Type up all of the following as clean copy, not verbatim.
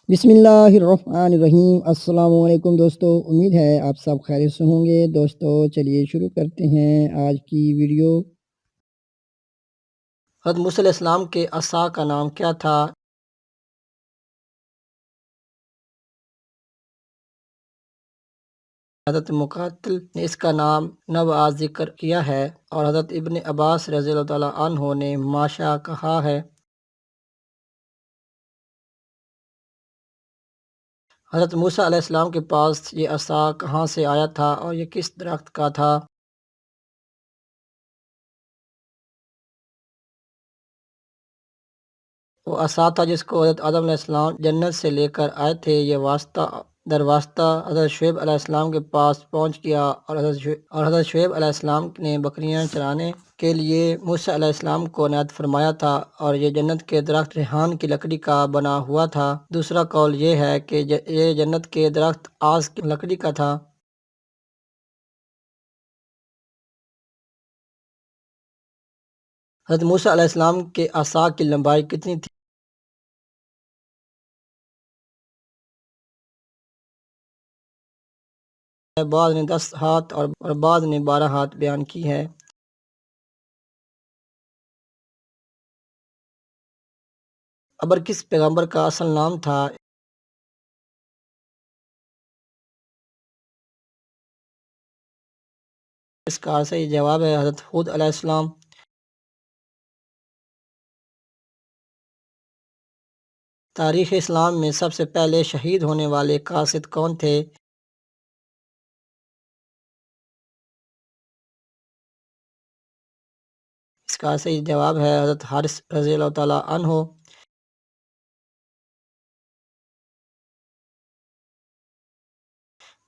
बिस्मिल्लाहिर्रहमानिर्रहीम। अस्सलाम वालेकुम दोस्तों, उम्मीद है आप सब खैरियत से होंगे। दोस्तों चलिए शुरू करते हैं आज की वीडियो। हज़रत मूसा अलैहिस्सलाम के असा का नाम क्या था? हज़रत मुक़ातिल ने इसका नाम नवाज़ ज़िक्र किया है और हज़रत इब्न अब्बास रज़ियल्लाहु तआला अन्हो ने माशा कहा है। हज़रत मूसा अलैहिस्सलाम के पास ये असा कहाँ से आया था और ये किस दरख्त का था? वो असा था जिसको हज़रत आदम अलैहिस्सलाम जन्नत से लेकर आए थे। ये वास्ता दर वास्ता हज़रत शुएब अलैहिस्सलाम के पास पहुंच गया और हज़रत शुएब अलैहिस्सलाम ने बकरियां चराने के लिए मूसा अलैहिस्सलाम को इनायत फरमाया था और ये जन्नत के दरख्त रेहान की लकड़ी का बना हुआ था। दूसरा कौल ये है कि ये जन्नत के दरख्त आस की लकड़ी का था। हज़रत मूसा अलैहिस्सलाम के असा की लंबाई कितनी थी? बाद ने 10 हाथ और बाद ने 12 हाथ बयान की है। अबर किस पैगंबर का असल नाम था? इसका सही जवाब है हज़रत हूद अलैहिस्सलाम। तारीख़ इस्लाम में सबसे पहले शहीद होने वाले कासिद कौन थे? इसका सही जवाब है हज़रत हारिस रज़ियल्लाहु तआला अन्हो।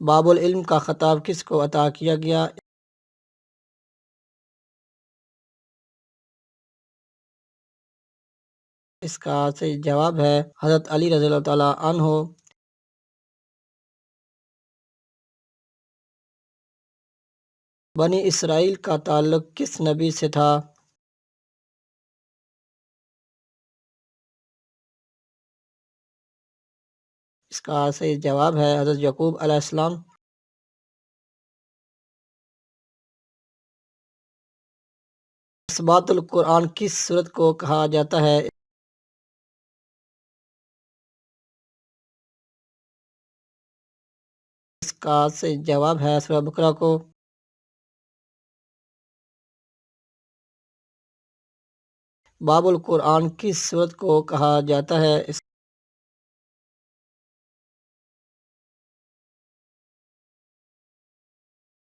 बाबुल इल्म का खिताब किसको अता किया गया? इसका सही जवाब है हज़रत अली रज़ियल्लाहु तआला अन्हो। बनी इसराइल का ताल्लुक किस नबी से था? इसका सही जवाब है हज़रत यकूब अलैहिस्सलाम। इस्बातुल कुरान किस सूरत को कहा जाता है? इसका सही जवाब है सूरह बकरा को। बाबुल कुरान किस सूरत को कहा जाता है?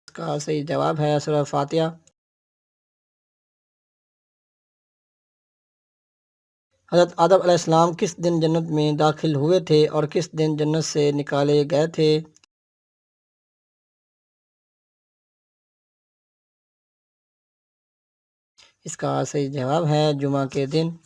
इसका सही जवाब है सूरह फातिहा। हज़रत आदम अलैहिस्सलाम किस दिन जन्नत में दाखिल हुए थे और किस दिन जन्नत से निकाले गए थे? इसका सही जवाब है जुमा के दिन।